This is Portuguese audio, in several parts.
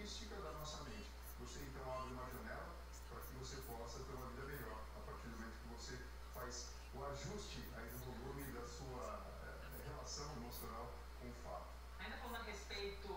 característica da nossa mente. Você então abre uma janela para que você possa ter uma vida melhor, a partir do momento que você faz o ajuste aí do volume da sua relação emocional com o fato. Ainda falando a respeito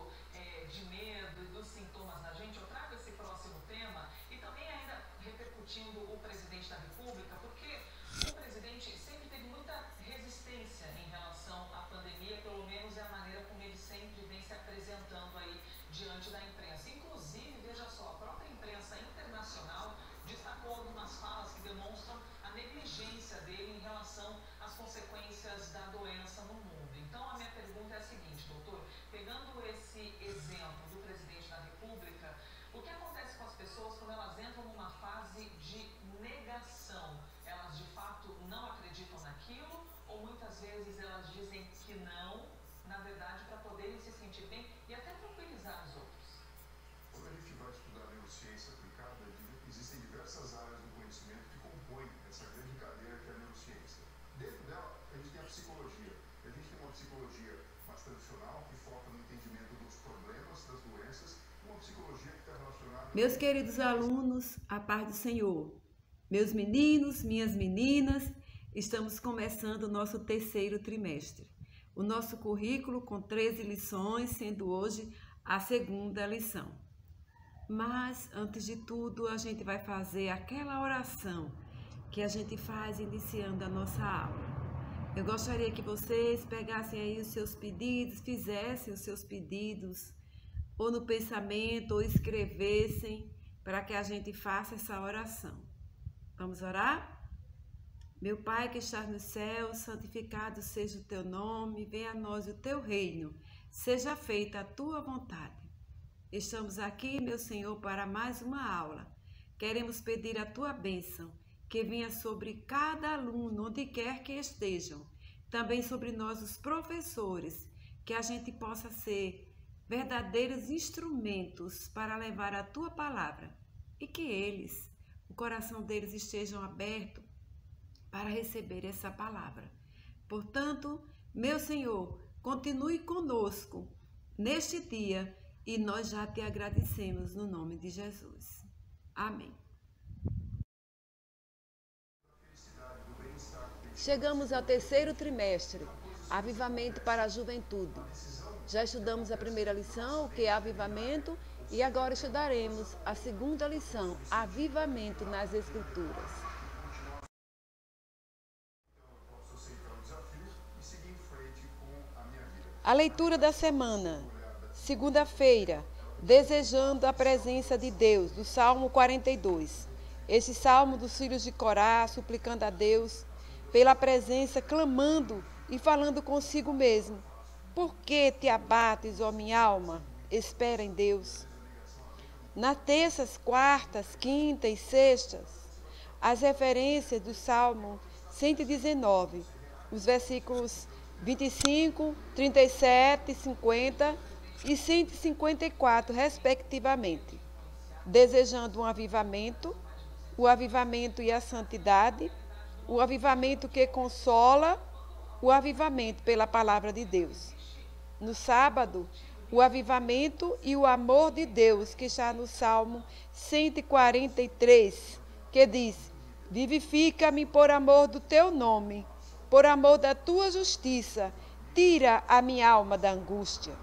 de medo e dos sintomas da gente, eu trago esse próximo tema e também ainda repercutindo o presidente da República, porque o presidente sempre teve muita resistência em relação à pandemia, pelo menos é a maneira como ele sempre vem se apresentando aí diante da imprensa. Inclusive, veja só, a própria imprensa internacional destacou algumas falas que demonstram a negligência dele em relação às consequências da doença no mundo. Então, a minha pergunta é a seguinte, doutor, pegando esse exemplo do presidente da República, o que acontece com as pessoas quando elas entram numa fase de negação? Elas, de fato, não acreditam naquilo ou muitas vezes elas dizem que não, na verdade, para poderem se sentir bem e até tranquilizar os outros? Quando a gente vai estudar neurociência aplicada, existem diversas áreas do conhecimento que compõem essa grande cadeia que é a neurociência. Dentro dela, a gente tem a psicologia. A gente tem uma psicologia mais tradicional, que foca no entendimento dos problemas, das doenças, e uma psicologia que está relacionada... Meus queridos alunos, a paz do Senhor. Meus meninos, minhas meninas, estamos começando o nosso terceiro trimestre. O nosso currículo com 13 lições, sendo hoje a segunda lição. Mas, antes de tudo, a gente vai fazer aquela oração que a gente faz iniciando a nossa aula. Eu gostaria que vocês pegassem aí os seus pedidos, fizessem os seus pedidos, ou no pensamento, ou escrevessem, para que a gente faça essa oração. Vamos orar? Meu Pai que estás no céu, santificado seja o teu nome, venha a nós o teu reino, seja feita a tua vontade. Estamos aqui, meu Senhor, para mais uma aula. Queremos pedir a tua bênção, que venha sobre cada aluno, onde quer que estejam, também sobre nós, os professores, que a gente possa ser verdadeiros instrumentos para levar a tua palavra e que eles, o coração deles estejam aberto para receber essa palavra. Portanto, meu Senhor, continue conosco neste dia e nós já te agradecemos no nome de Jesus. Amém. Chegamos ao terceiro trimestre, Avivamento para a Juventude. Já estudamos a primeira lição, que é Avivamento, e agora estudaremos a segunda lição, Avivamento nas Escrituras. A leitura da semana, segunda-feira, desejando a presença de Deus, do Salmo 42. Este salmo dos filhos de Corá, suplicando a Deus pela presença, clamando e falando consigo mesmo. Por que te abates, ó minha alma? Espera em Deus. Nas terças, quartas, quintas e sextas, as referências do Salmo 119, os versículos 25, 37, 50 e 154, respectivamente, desejando um avivamento, o avivamento e a santidade, o avivamento que consola, o avivamento pela palavra de Deus. No sábado, o avivamento e o amor de Deus, que está no Salmo 143, que diz: vivifica-me por amor do teu nome, por amor da tua justiça, tira a minha alma da angústia.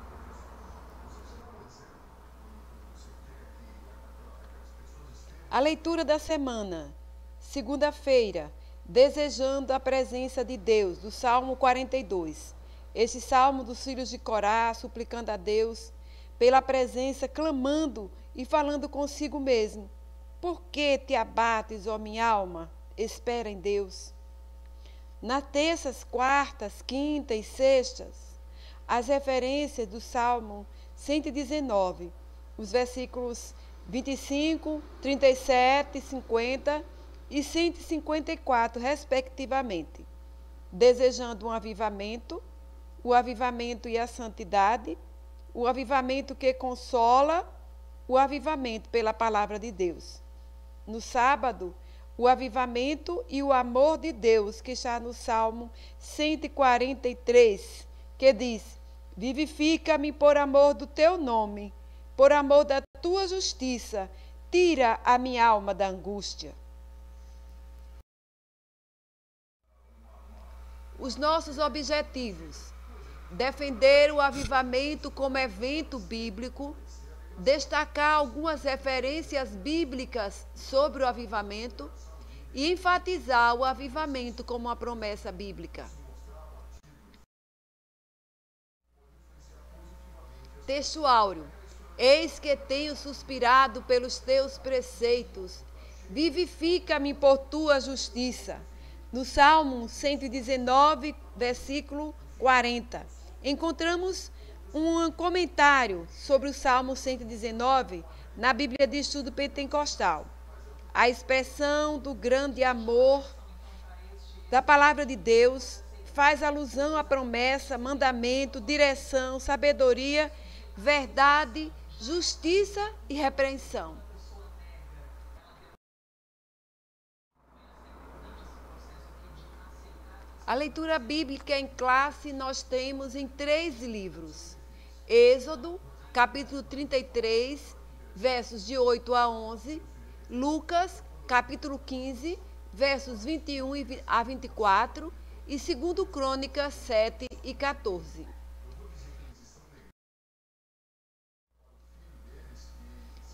A leitura da semana, segunda-feira, desejando a presença de Deus, do Salmo 42. Este salmo dos filhos de Corá, suplicando a Deus pela presença, clamando e falando consigo mesmo. Por que te abates, ó minha alma? Espera em Deus. Nas terças, quartas, quintas e sextas, as referências do Salmo 119, os versículos 25, 37, 50 e 154, respectivamente, desejando um avivamento, o avivamento e a santidade, o avivamento que consola, o avivamento pela palavra de Deus. No sábado, o avivamento e o amor de Deus, que está no Salmo 143, que diz: vivifica-me por amor do teu nome, por amor da tua justiça, tira a minha alma da angústia. Os nossos objetivos: defender o avivamento como evento bíblico, destacar algumas referências bíblicas sobre o avivamento e enfatizar o avivamento como uma promessa bíblica. Texto áureo: eis que tenho suspirado pelos teus preceitos, vivifica-me por tua justiça. No Salmo 119, versículo 40, encontramos um comentário sobre o Salmo 119 na Bíblia de Estudo Pentecostal. A expressão do grande amor da palavra de Deus faz alusão à promessa, mandamento, direção, sabedoria, verdade, justiça e repreensão. A leitura bíblica em classe nós temos em 3 livros. Êxodo, capítulo 33, versos de 8 a 11. Lucas, capítulo 15, versos 21 a 24. E 2 Crônicas 7 e 14.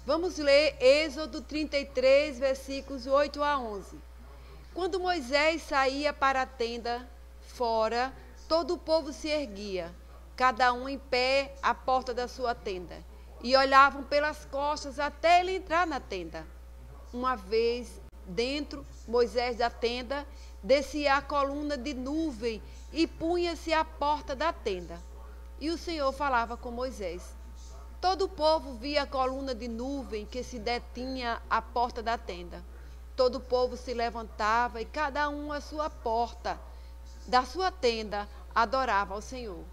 Vamos ler Êxodo 33, versículos 8 a 11. Quando Moisés saía para a tenda fora, todo o povo se erguia, cada um em pé à porta da sua tenda, e olhavam pelas costas até ele entrar na tenda. Uma vez dentro, Moisés da tenda, descia a coluna de nuvem e punha-se à porta da tenda. E o Senhor falava com Moisés. Todo o povo via a coluna de nuvem que se detinha à porta da tenda. Todo o povo se levantava e cada um à sua porta da sua tenda adorava ao Senhor.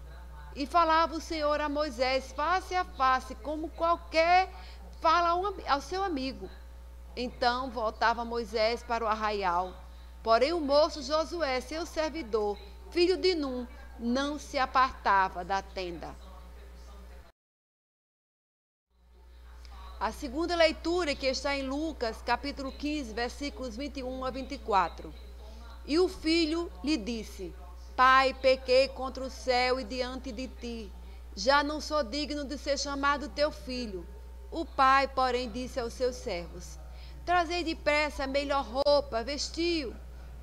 E falava o Senhor a Moisés face a face, como qualquer fala ao seu amigo. Então voltava Moisés para o arraial. Porém o moço Josué, seu servidor, filho de Num, não se apartava da tenda. A segunda leitura, que está em Lucas, capítulo 15, versículos 21 a 24. E o filho lhe disse: Pai, pequei contra o céu e diante de ti. Já não sou digno de ser chamado teu filho. O pai, porém, disse aos seus servos: Trazei depressa a melhor roupa, vestiu,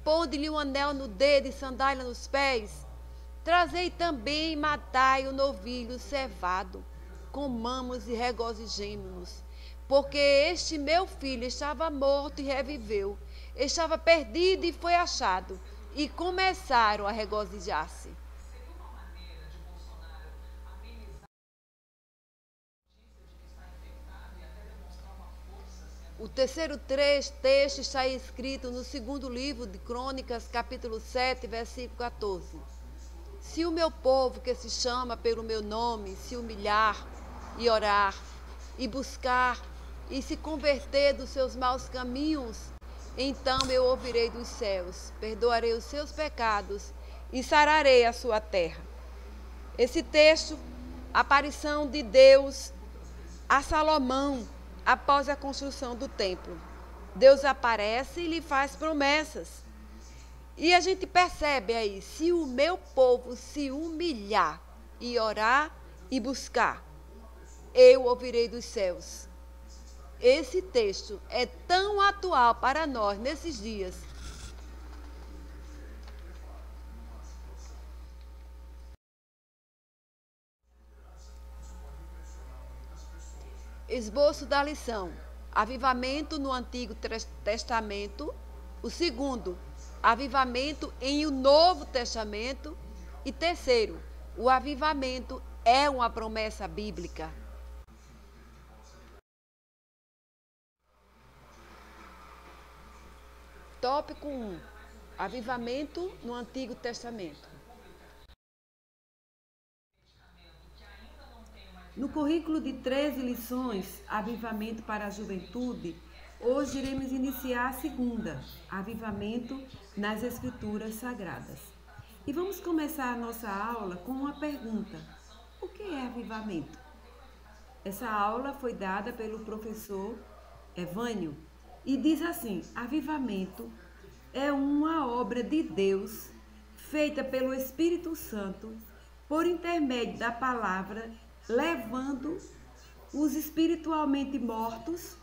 ponde-lhe um anel no dedo e sandália nos pés. Trazei também e matai o novilho cevado. Comamos e regozijemo-nos, porque este meu filho estava morto e reviveu, estava perdido e foi achado, e começaram a regozijar-se. O terceiro texto está escrito no 2º livro de Crônicas, capítulo 7, versículo 14. Se o meu povo, que se chama pelo meu nome, se humilhar e orar, e buscar, e se converter dos seus maus caminhos, então eu ouvirei dos céus, perdoarei os seus pecados e sararei a sua terra. Esse texto, aparição de Deus a Salomão após a construção do templo. Deus aparece e lhe faz promessas. E a gente percebe aí, se o meu povo se humilhar e orar e buscar, eu ouvirei dos céus. Esse texto é tão atual para nós nesses dias. Esboço da lição: avivamento no Antigo Testamento. O segundo, avivamento em o Novo Testamento. E terceiro, o avivamento é uma promessa bíblica. Tópico 1. Avivamento no Antigo Testamento. No currículo de 13 lições, Avivamento para a Juventude, hoje iremos iniciar a segunda, Avivamento nas Escrituras Sagradas. E vamos começar a nossa aula com uma pergunta: o que é avivamento? Essa aula foi dada pelo professor Evânio e diz assim: avivamento é uma obra de Deus feita pelo Espírito Santo por intermédio da palavra, levando os espiritualmente mortos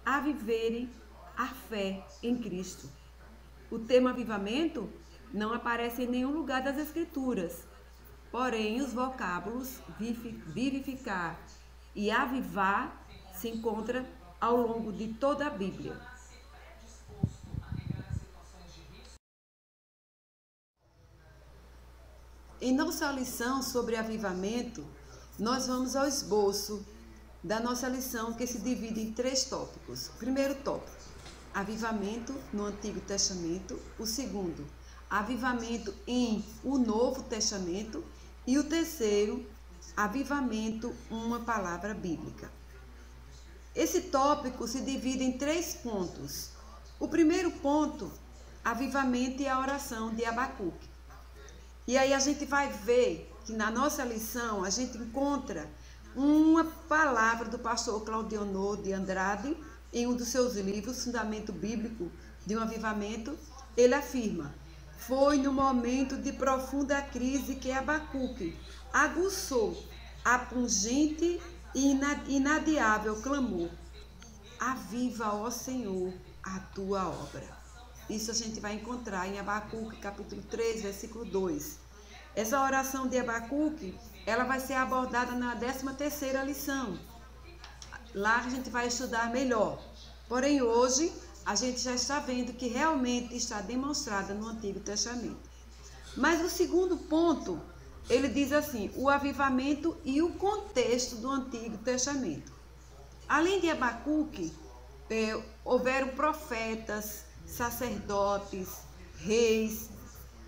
a viverem a fé em Cristo. O termo avivamento não aparece em nenhum lugar das Escrituras, porém os vocábulos vivificar e avivar se encontram ao longo de toda a Bíblia. Em nossa lição sobre avivamento, nós vamos ao esboço da nossa lição, que se divide em 3 tópicos. Primeiro tópico, avivamento no Antigo Testamento. O segundo, avivamento em o Novo Testamento. E o terceiro, avivamento, uma palavra bíblica. Esse tópico se divide em 3 pontos. O primeiro ponto, avivamento e a oração de Abacuque. E aí a gente vai ver que na nossa lição a gente encontra uma palavra do pastor Claudionor de Andrade em um dos seus livros, Fundamento Bíblico de um Avivamento. Ele afirma: foi no momento de profunda crise que Abacuque aguçou a pungente e inadiável clamor: aviva, ó Senhor, a tua obra. Isso a gente vai encontrar em Abacuque, capítulo 3, versículo 2. Essa oração de Abacuque, ela vai ser abordada na 13ª lição. Lá a gente vai estudar melhor. Porém, hoje, a gente já está vendo que realmente está demonstrada no Antigo Testamento. Mas o segundo ponto, ele diz assim: o avivamento e o contexto do Antigo Testamento. Além de Abacuque, houveram profetas, sacerdotes, reis,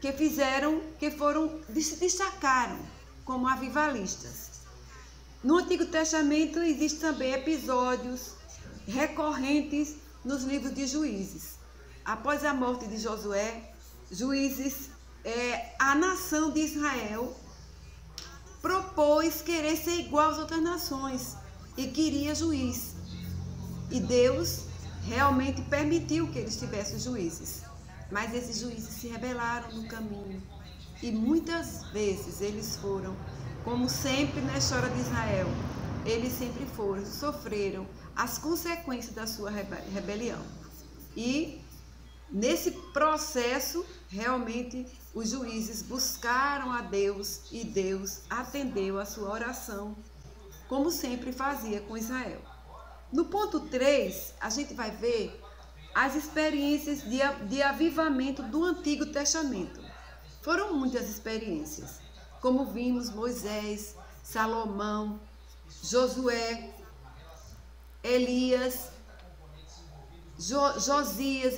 se destacaram como avivalistas. No Antigo Testamento existem também episódios recorrentes nos livros de Juízes. Após a morte de Josué, a nação de Israel propôs querer ser igual às outras nações e queria juiz. E Deus realmente permitiu que eles tivessem juízes. Mas esses juízes se rebelaram no caminho. E muitas vezes eles foram, como sempre na história de Israel, eles sempre sofreram as consequências da sua rebelião. E nesse processo, realmente, os juízes buscaram a Deus e Deus atendeu a sua oração, como sempre fazia com Israel. No ponto 3, a gente vai ver as experiências de avivamento do Antigo Testamento. Foram muitas experiências, como vimos Moisés, Salomão, Josué, Elias, Josias,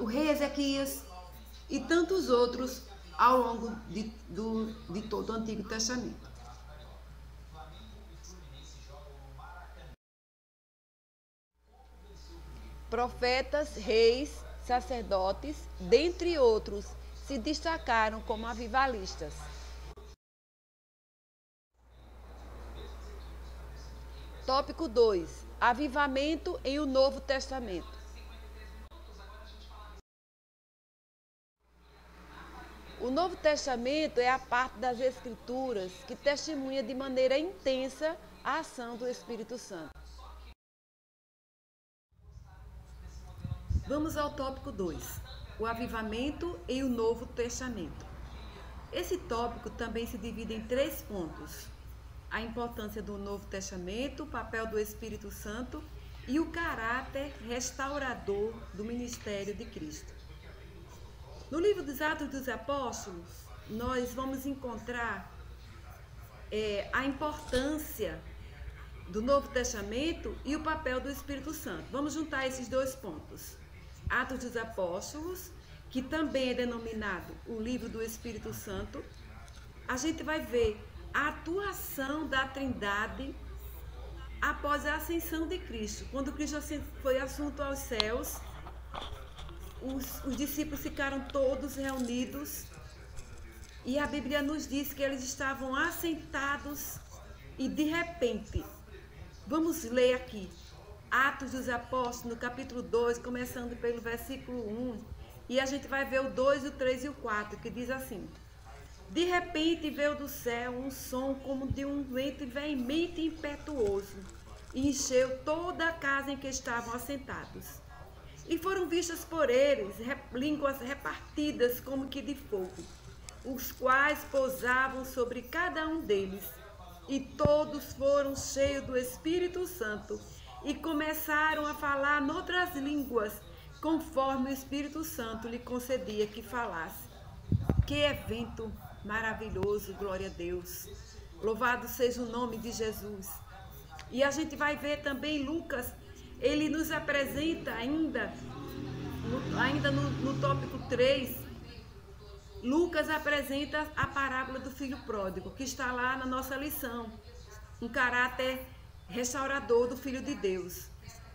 o rei Ezequias e tantos outros ao longo de todo o Antigo Testamento. Profetas, reis, sacerdotes, dentre outros, se destacaram como avivalistas. Tópico 2. Avivamento em o Novo Testamento. O Novo Testamento é a parte das Escrituras que testemunha de maneira intensa a ação do Espírito Santo. Vamos ao tópico 2, o avivamento em o Novo Testamento. Esse tópico também se divide em 3 pontos: a importância do Novo Testamento, o papel do Espírito Santo e o caráter restaurador do ministério de Cristo. No livro dos Atos dos Apóstolos, nós vamos encontrar a importância do Novo Testamento e o papel do Espírito Santo. Vamos juntar esses 2 pontos. Atos dos Apóstolos, que também é denominado o livro do Espírito Santo, a gente vai ver a atuação da Trindade após a ascensão de Cristo. Quando Cristo foi assunto aos céus, os discípulos ficaram todos reunidos e a Bíblia nos diz que eles estavam assentados e de repente Vamos ler aqui. Atos dos Apóstolos, no capítulo 2, começando pelo versículo 1. E a gente vai ver o 2, o 3 e o 4, que diz assim. De repente veio do céu um som como de um vento veemente e impetuoso, e encheu toda a casa em que estavam assentados. E foram vistas por eles línguas repartidas como que de fogo, os quais pousavam sobre cada um deles. E todos foram cheios do Espírito Santo e começaram a falar noutras línguas, conforme o Espírito Santo lhe concedia que falasse. Que evento maravilhoso, glória a Deus. Louvado seja o nome de Jesus. E a gente vai ver também Lucas, ele nos apresenta ainda no tópico 3, Lucas apresenta a parábola do filho pródigo, que está lá na nossa lição, um caráter restaurador do Filho de Deus.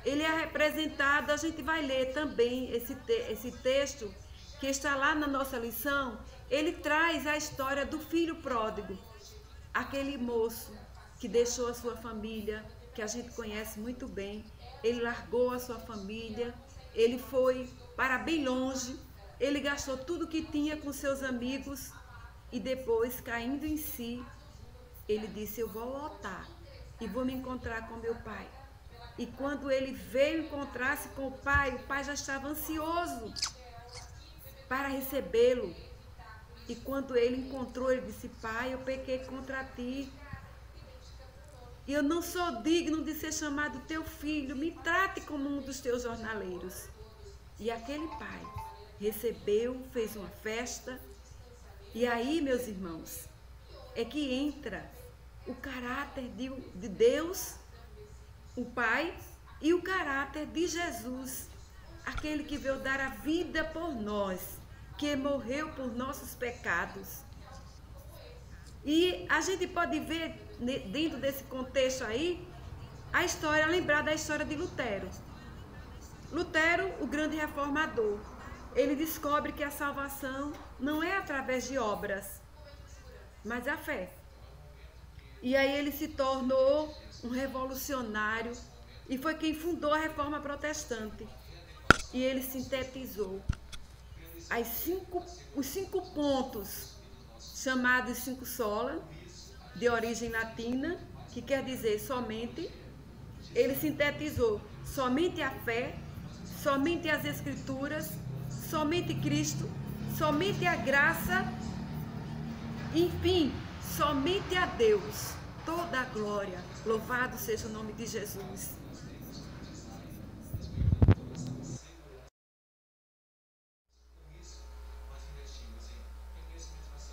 Ele é representado, a gente vai ler também esse texto que está lá na nossa lição. Ele traz a história do filho pródigo, aquele moço que deixou a sua família, que a gente conhece muito bem. Ele largou a sua família, ele foi para bem longe, ele gastou tudo que tinha com seus amigos e depois, caindo em si, ele disse: eu vou voltar e vou me encontrar com meu pai. E quando ele veio encontrar-se com o pai já estava ansioso para recebê-lo. E quando ele encontrou, ele disse: pai, eu pequei contra ti. E eu não sou digno de ser chamado teu filho. Me trate como um dos teus jornaleiros. E aquele pai recebeu, fez uma festa. E aí, meus irmãos, é que entra o caráter de Deus, o Pai, e o caráter de Jesus, aquele que veio dar a vida por nós, que morreu por nossos pecados. E a gente pode ver, dentro desse contexto aí, a história, lembrar da história de Lutero. Lutero, o grande reformador, ele descobre que a salvação não é através de obras, mas a fé. E aí ele se tornou um revolucionário e foi quem fundou a Reforma Protestante. E ele sintetizou os 5 pontos, chamados 5 sola, de origem latina, que quer dizer somente. Ele sintetizou somente a fé, somente as Escrituras, somente Cristo, somente a graça, enfim, somente a Deus, toda a glória. Louvado seja o nome de Jesus.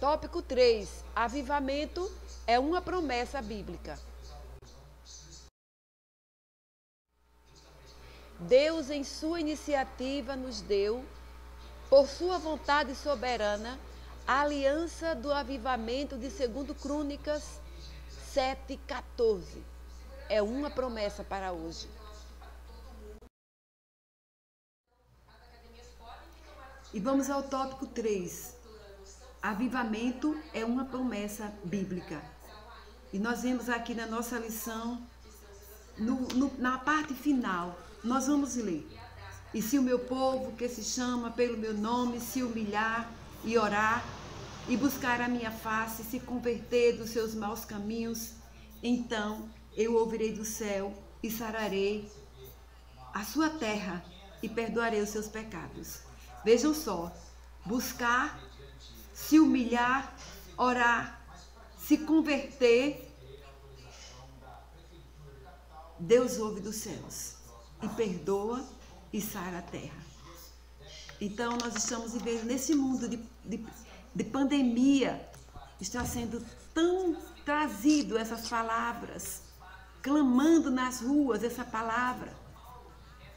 Tópico 3. Avivamento é uma promessa bíblica. Deus, em sua iniciativa, nos deu, por sua vontade soberana, a aliança do avivamento de 2 Crônicas 7:14. É uma promessa para hoje. E vamos ao tópico 3. Avivamento é uma promessa bíblica. E nós vemos aqui na nossa lição, na parte final, nós vamos ler. E se o meu povo, que se chama pelo meu nome, se humilhar e orar, e buscar a minha face, se converter dos seus maus caminhos, então eu ouvirei do céu e sararei a sua terra e perdoarei os seus pecados. Vejam só, buscar, se humilhar, orar, se converter, Deus ouve dos céus e perdoa e sara a terra. Então nós estamos vivendo nesse mundo de pandemia, está sendo tão trazido essas palavras, clamando nas ruas essa palavra.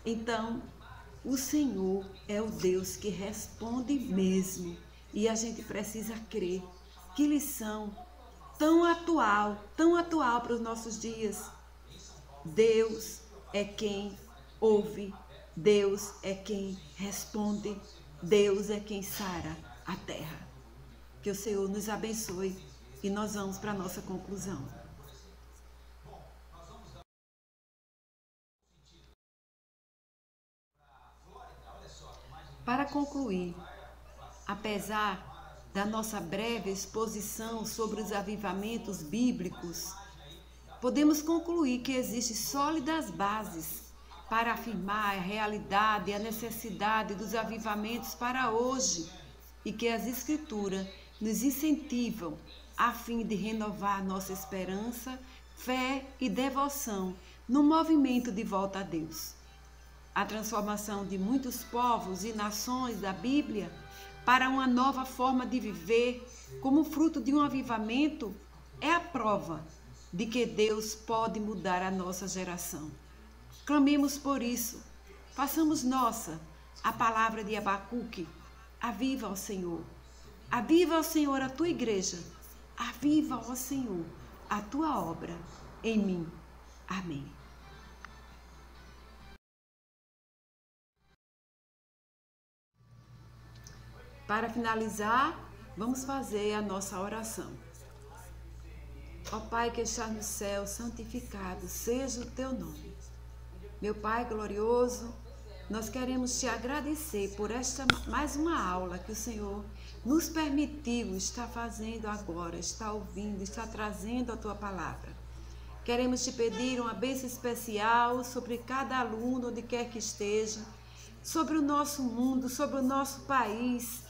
Então, o Senhor é o Deus que responde mesmo. E a gente precisa crer. Que lição tão atual para os nossos dias. Deus é quem ouve, Deus é quem responde, Deus é quem sara a terra. Que o Senhor nos abençoe e nós vamos para a nossa conclusão. Para concluir, apesar da nossa breve exposição sobre os avivamentos bíblicos, podemos concluir que existem sólidas bases para afirmar a realidade e a necessidade dos avivamentos para hoje e que as Escrituras nos incentivam a fim de renovar nossa esperança, fé e devoção no movimento de volta a Deus. A transformação de muitos povos e nações da Bíblia para uma nova forma de viver, como fruto de um avivamento, é a prova de que Deus pode mudar a nossa geração. Clamemos por isso, façamos nossa a palavra de Abacuque: aviva, ó Senhor, aviva, ó Senhor, a tua igreja, aviva, ó Senhor, a tua obra em mim. Amém. Para finalizar, vamos fazer a nossa oração. Ó Pai que estás no céu, santificado seja o teu nome. Meu Pai glorioso, nós queremos te agradecer por esta mais uma aula que o Senhor nos permitiu estar fazendo agora, está ouvindo, está trazendo a tua palavra. Queremos te pedir uma bênção especial sobre cada aluno, onde quer que esteja, sobre o nosso mundo, sobre o nosso país,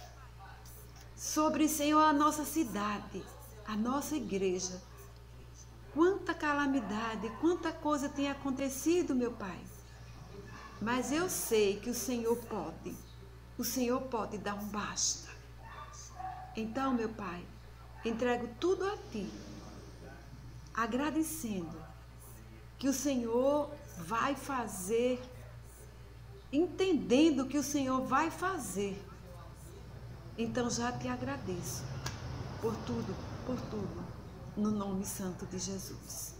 sobre, Senhor, a nossa cidade, a nossa igreja. Quanta calamidade, quanta coisa tem acontecido, meu Pai. Mas eu sei que o Senhor pode dar um basta. Então, meu Pai, entrego tudo a Ti, agradecendo que o Senhor vai fazer, entendendo que o Senhor vai fazer. Então já te agradeço por tudo, no nome santo de Jesus.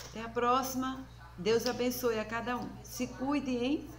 Até a próxima. Deus abençoe a cada um. Se cuide, hein?